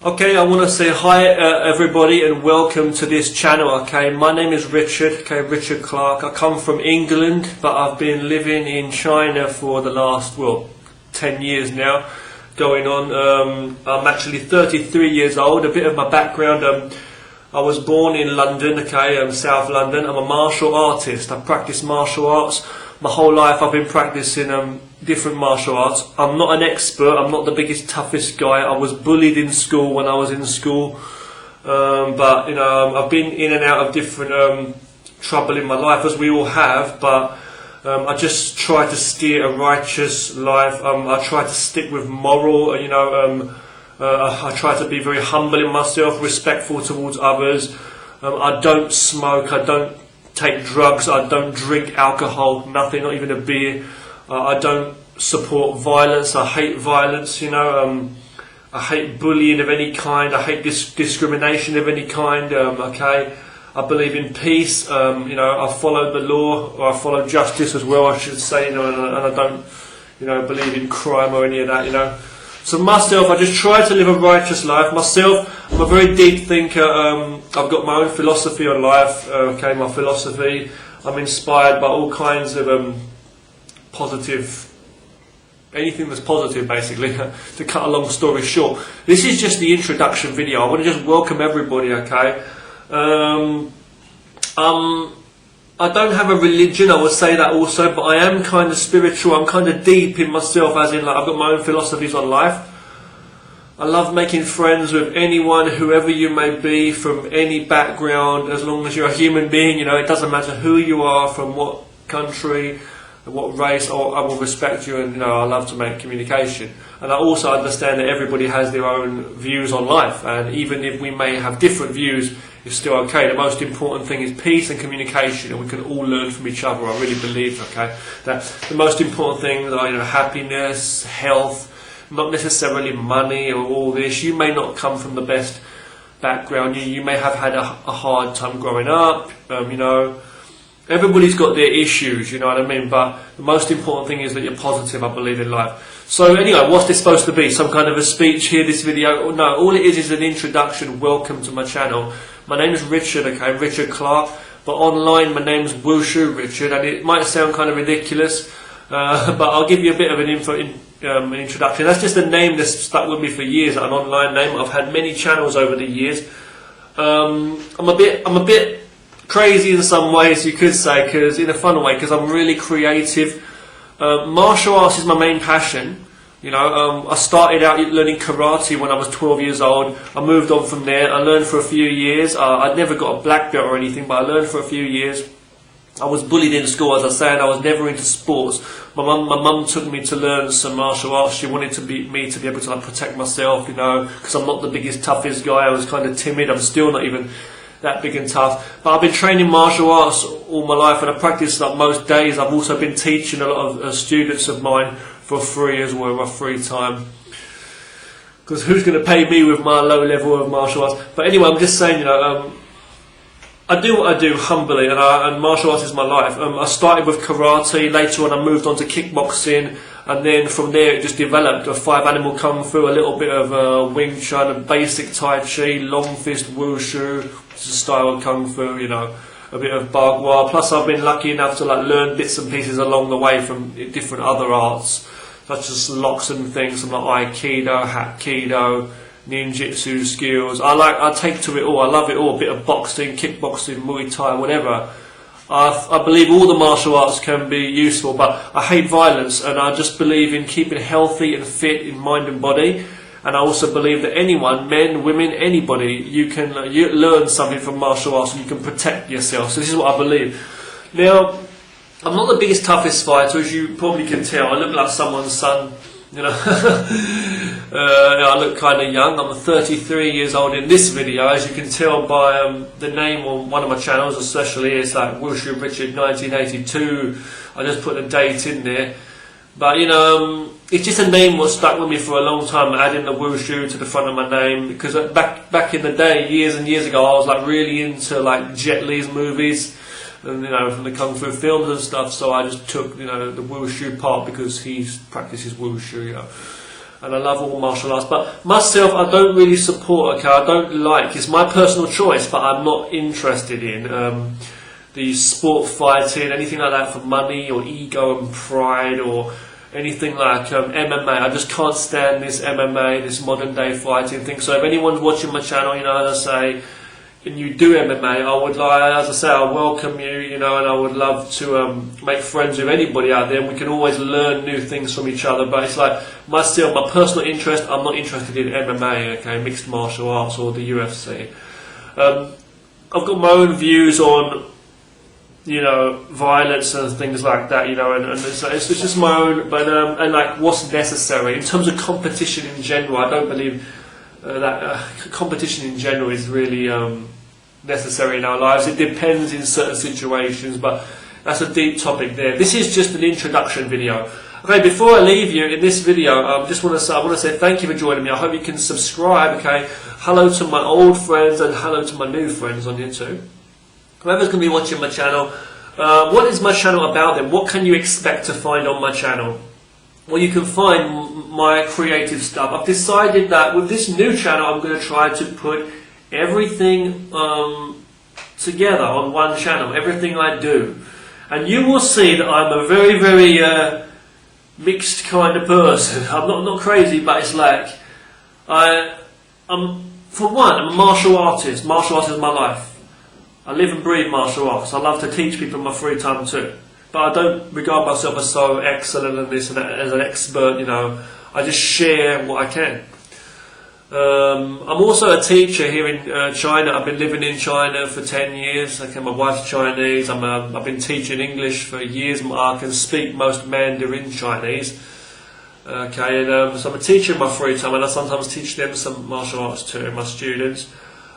Okay, I want to say hi everybody and welcome to this channel. Okay, my name is Richard, Richard Clark. I come from England, but I've been living in China for the last, 10 years now going on. I'm actually 33 years old. A bit of my background, I was born in London, South London. I'm a martial artist. I practice martial arts. My whole life I've been practicing different martial arts. I'm not an expert, I'm not the biggest, toughest guy. I was bullied in school when I was in school. But I've been in and out of different trouble in my life, as we all have, but I just try to steer a righteous life. I try to stick with moral, I try to be very humble in myself, respectful towards others. I don't smoke, I don't take drugs, I don't drink alcohol, nothing, not even a beer. I don't support violence, I hate violence, I hate bullying of any kind, I hate discrimination of any kind, I believe in peace, I follow the law, or I follow justice as well, I should say, and I don't, believe in crime or any of that, So myself, I just try to live a righteous life. Myself, I'm a very deep thinker. I've got my own philosophy on life. My philosophy. I'm inspired by all kinds of positive, anything that's positive, basically. To cut a long story short, this is just the introduction video. I want to just welcome everybody. I don't have a religion, I would say that also, but I am kind of spiritual, I'm kind of deep in myself, as in, I've got my own philosophies on life. I love making friends with anyone, whoever you may be, from any background, as long as you're a human being, it doesn't matter who you are, from what country, what race, or I will respect you, and I love to make communication. And I also understand that everybody has their own views on life, and even if we may have different views, it's still okay. The most important thing is peace and communication, and we can all learn from each other. I really believe, that the most important things are, happiness, health, not necessarily money or all this. You may not come from the best background. You may have had a hard time growing up. Everybody's got their issues, you know what I mean? But the most important thing is that you're positive, I believe, in life. So anyway, what's this supposed to be? Some kind of a speech here, this video? No, all it is an introduction. Welcome to my channel. My name is Richard, Richard Clark. But online, my name's Wushu Richard, and it might sound kind of ridiculous, but I'll give you a bit of an introduction. That's just a name that's stuck with me for years, an online name. I've had many channels over the years. I'm a bit crazy in some ways, you could say, because in a fun way, because I'm really creative. Martial arts is my main passion. I started out learning karate when I was 12 years old. I moved on from there. I learned for a few years. I'd never got a black belt or anything, but I learned for a few years. I was bullied in school, as I said. I was never into sports. My mum took me to learn some martial arts. She wanted me to be able to protect myself, because I'm not the biggest, toughest guy. I was kind of timid. I'm still not even that big and tough. But I've been training martial arts all my life, and I practice most days. I've also been teaching a lot of students of mine for free as well, my free time. Because who's going to pay me with my low level of martial arts? But anyway, I'm just saying, I do what I do humbly, and martial arts is my life. I started with karate, later on I moved on to kickboxing, and then from there it just developed a 5-animal kung fu, a little bit of Wing Chun, a basic Tai Chi, long fist wushu, which is a style of kung fu, a bit of bagua. Plus I've been lucky enough to learn bits and pieces along the way from different other arts, such as locks and things, some aikido, hapkido, ninjutsu skills. I take to it all. I love it all. A bit of boxing, kickboxing, Muay Thai, whatever. I believe all the martial arts can be useful, but I hate violence, and I just believe in keeping healthy and fit in mind and body. And I also believe that anyone, men, women, anybody, you can learn something from martial arts, and you can protect yourself. So this is what I believe. Now, I'm not the biggest, toughest fighter, as you probably can tell. I look like someone's son, I look kind of young. I'm 33 years old in this video, as you can tell by the name on one of my channels, especially. It's Wushu Richard 1982. I just put a date in there. But it's just a name what stuck with me for a long time, adding the Wushu to the front of my name, because back in the day, years and years ago, I was really into Jet Li's movies, and from the kung fu films and stuff. So I just took the Wushu part because he practices Wushu. and I love all martial arts. But myself, I don't really support. Okay, I don't like. It's my personal choice, but I'm not interested in the sport fighting, anything like that for money or ego and pride or anything like MMA. I just can't stand this MMA, this modern day fighting thing. So if anyone's watching my channel, you know, as I say, and you do MMA, I would like, as I say, I welcome you, you know, and I would love to make friends with anybody out there. And we can always learn new things from each other. But it's like myself, my personal interest, I'm not interested in MMA, okay, mixed martial arts or the UFC. I've got my own views on, you know, violence and things like that, you know, and it's just my own, but and like what's necessary in terms of competition in general. I don't believe that competition in general is really necessary in our lives. It depends in certain situations, but that's a deep topic there. This is just an introduction video. Okay, before I leave you in this video, I want to say thank you for joining me. I hope you can subscribe. Okay, hello to my old friends and hello to my new friends on YouTube. Whoever's going to be watching my channel, what is my channel about then? What can you expect to find on my channel? Well, you can find my creative stuff. I've decided that with this new channel, I'm going to try to put everything together on one channel, everything I do. And you will see that I'm a very, very mixed kind of person. I'm not crazy, but it's like, for one, I'm a martial artist. Martial arts is my life. I live and breathe martial arts. I love to teach people in my free time too. But I don't regard myself as so excellent in this and as an expert, you know. I just share what I can. I'm also a teacher here in China. I've been living in China for 10 years. Okay, my wife's Chinese. I've been teaching English for years. I can speak most Mandarin Chinese. Okay, and so I'm a teacher in my free time, and I sometimes teach them some martial arts too, my students.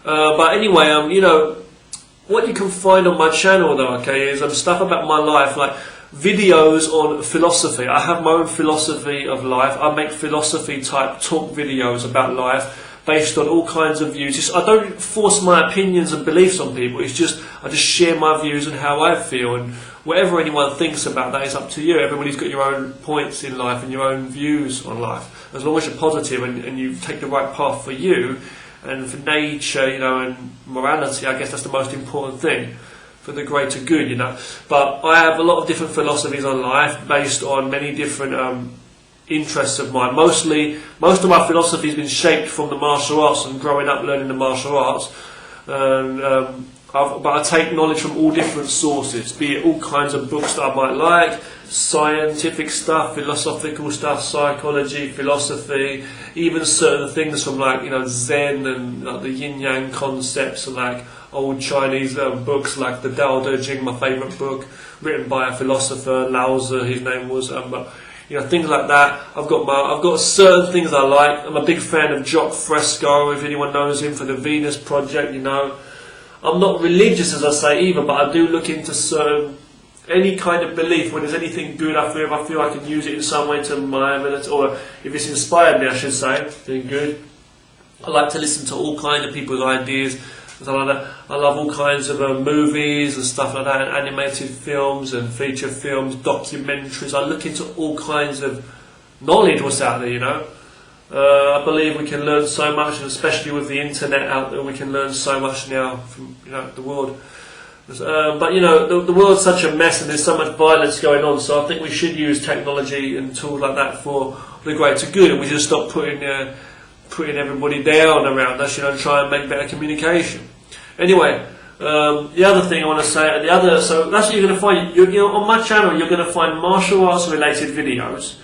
But anyway, you know, what you can find on my channel though, okay, is stuff about my life, like videos on philosophy. I have my own philosophy of life. I make philosophy type talk videos about life based on all kinds of views. I don't force my opinions and beliefs on people. It's just, I just share my views and how I feel, and whatever anyone thinks about that is up to you. Everybody's got your own points in life and your own views on life. As long as you're positive and you take the right path for you, and for nature, you know, and morality, I guess that's the most important thing for the greater good, you know. But I have a lot of different philosophies on life based on many different interests of mine. Most of my philosophy has been shaped from the martial arts and growing up learning the martial arts. And, but I take knowledge from all different sources, be it all kinds of books that I might like, scientific stuff, philosophical stuff, psychology, philosophy, even certain things from like, you know, Zen and like the Yin Yang concepts, and like old Chinese books like the Tao Te Ching, my favourite book, written by a philosopher, Lao Tzu, his name was. You know, things like that. I've got certain things I like. I'm a big fan of Jacques Fresco, if anyone knows him, for the Venus Project, you know. I'm not religious, as I say, either, but I do look into any kind of belief. When there's anything good, if I feel I can use it in some way to my ability, or if it's inspired me, I should say, doing good. I like to listen to all kinds of people's ideas. I love all kinds of movies and stuff like that, and animated films and feature films, documentaries. I look into all kinds of knowledge what's out there, you know. I believe we can learn so much, and especially with the internet out there, we can learn so much now from, you know, the world. But you know, the world's such a mess, and there's so much violence going on. So I think we should use technology and tools like that for the greater good, and we just stop putting everybody down around us, you know, and try and make better communication. Anyway, the other thing I want to say, so that's what you're going to find. You know, on my channel, you're going to find martial arts related videos,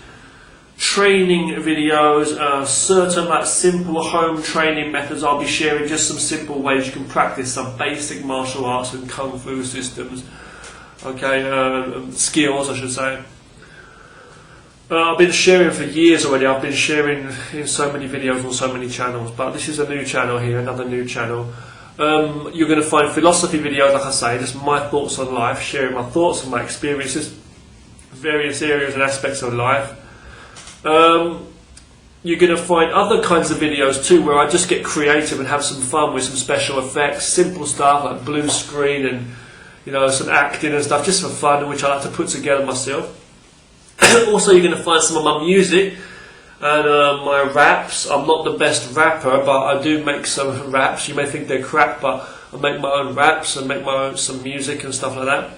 training videos, certain like simple home training methods. I'll be sharing just some simple ways you can practice some basic martial arts and kung fu systems. Okay, skills, I should say. I've been sharing for years already. I've been sharing in so many videos on so many channels, but this is a new channel here, another new channel. You're going to find philosophy videos, like I say, just my thoughts on life, sharing my thoughts and my experiences, various areas and aspects of life. You're going to find other kinds of videos too, where I just get creative and have some fun with some special effects, simple stuff like blue screen and, you know, some acting and stuff, just for fun, which I like to put together myself. Also, you're going to find some of my music. And my raps, I'm not the best rapper, but I do make some raps. You may think they're crap, but I make my own raps and make my own some music and stuff like that.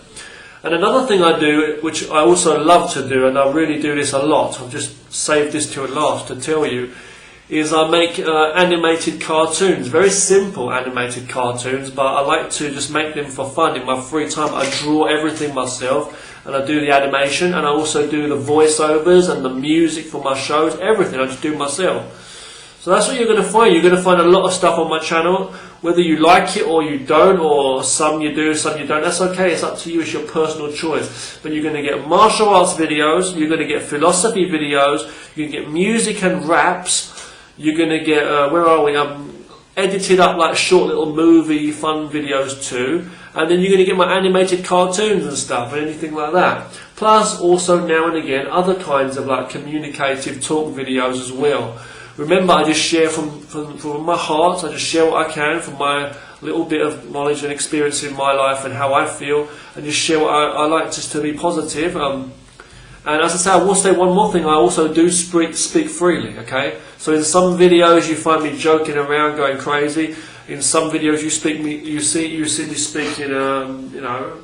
And another thing I do, which I also love to do, and I really do this a lot, I've just saved this till last to tell you, is I make animated cartoons, very simple animated cartoons, but I like to just make them for fun. In my free time I draw everything myself, and I do the animation, and I also do the voiceovers and the music for my shows, everything I just do myself. So that's what you're going to find. You're going to find a lot of stuff on my channel, whether you like it or you don't, or some you do, some you don't. That's okay, it's up to you, it's your personal choice. But you're going to get martial arts videos, you're going to get philosophy videos, you're going to get music and raps, you're going to get, where are we, edited up like short little movie fun videos too. And then you're going to get my animated cartoons and stuff and anything like that. Plus also now and again other kinds of like communicative talk videos as well. Remember, I just share from my heart, I just share what I can from my little bit of knowledge and experience in my life and how I feel, and just share what I like just to be positive. And as I say, I will say one more thing, I also do speak freely, okay? So in some videos you find me joking around, going crazy. In some videos you see me speaking, you know,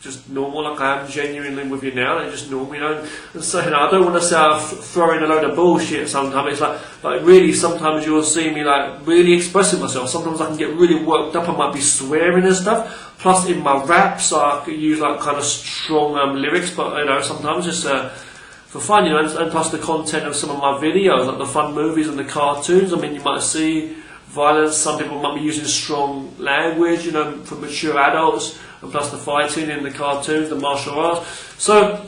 just normal, like I am genuinely with you now, and just normal, you know. And so, you know, I don't want to say I throw in a load of bullshit sometimes. It's like really, sometimes you'll see me like really expressing myself. Sometimes I can get really worked up, I might be swearing and stuff. Plus in my raps, I could use like kind of strong lyrics, but you know, sometimes just for fun, you know, and plus the content of some of my videos, like the fun movies and the cartoons. I mean, you might see violence, some people might be using strong language, you know, for mature adults, and plus the fighting in the cartoons, the martial arts. So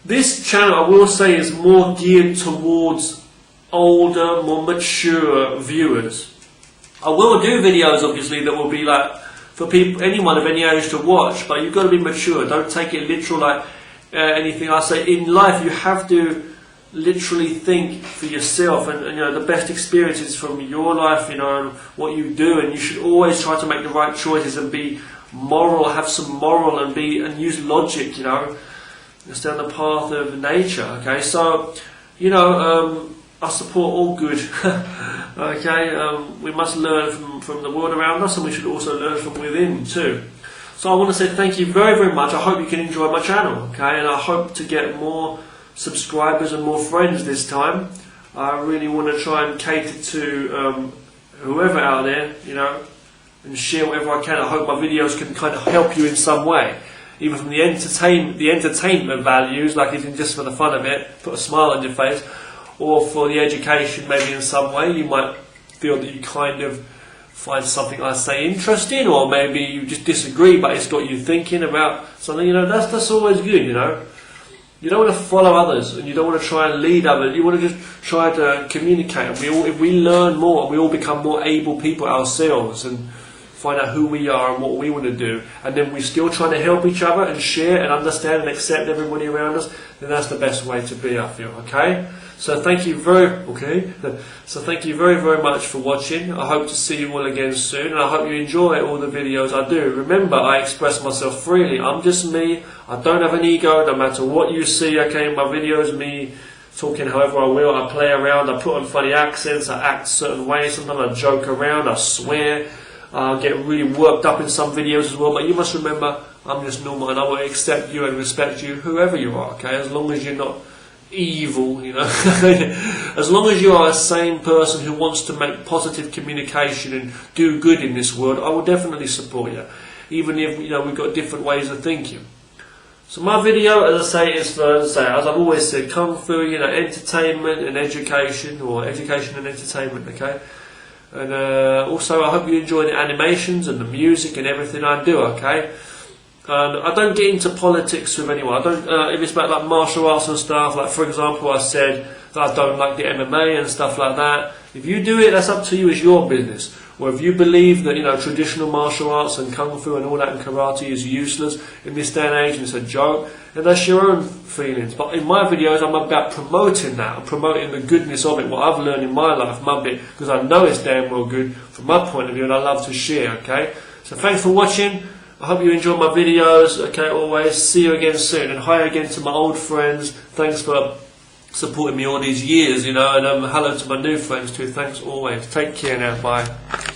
this channel, I will say, is more geared towards older, more mature viewers. I will do videos, obviously, that will be like for people, anyone of any age to watch, but you've got to be mature. Don't take it literal like anything I say. In life, you have to literally think for yourself, and you know, the best experiences from your life, you know, and what you do, and you should always try to make the right choices and be moral, have some moral, and use logic, you know, and stay on the path of nature. Okay, so you know, I support all good. Okay, we must learn from the world around us, and we should also learn from within too. So I want to say thank you very, very much. I hope you can enjoy my channel, okay, and I hope to get more subscribers and more friends this time. I really want to try and cater to whoever out there, you know, and share whatever I can. I hope my videos can kind of help you in some way, even from the entertainment values, like even just for the fun of it, put a smile on your face, or for the education, maybe in some way you might feel that you kind of find something I say interesting, or maybe you just disagree, but it's got you thinking about something. You know, that's always good. You know, you don't want to follow others, and you don't want to try and lead others. You want to just try to communicate. And if we learn more, we all become more able people ourselves, and find out who we are and what we want to do, and then we're still trying to help each other and share and understand and accept everybody around us, then that's the best way to be, I feel, okay? So thank you very much for watching. I hope to see you all again soon, and I hope you enjoy all the videos I do. Remember, I express myself freely. I'm just me. I don't have an ego, no matter what you see, okay, in my videos, me talking however I will. I play around, I put on funny accents, I act certain ways, sometimes I joke around, I swear, I get really worked up in some videos as well, but you must remember, I'm just normal, and I will accept you and respect you, whoever you are, okay, as long as you're not evil, you know. As long as you are a sane person who wants to make positive communication and do good in this world, I will definitely support you, even if, you know, we've got different ways of thinking. So my video, as I say, is for, as I've always said, Kung Fu, you know, entertainment and education, or education and entertainment, okay? And also I hope you enjoy the animations and the music and everything I do, okay? And I don't get into politics with anyone. I don't, if it's about like martial arts and stuff, like for example I said that I don't like the MMA and stuff like that. If you do it, that's up to you, it's your business. Or if you believe that, you know, traditional martial arts and Kung Fu and all that and karate is useless in this day and age and it's a joke, then that's your own feelings. But in my videos I'm about promoting that, I'm promoting the goodness of it, what I've learned in my life, my bit, because I know it's damn well good from my point of view, and I love to share, okay? So thanks for watching. I hope you enjoy my videos, okay, always. See you again soon, and hi again to my old friends. Thanks for supporting me all these years, you know, and hello to my new friends too. Thanks always. Take care now. Bye.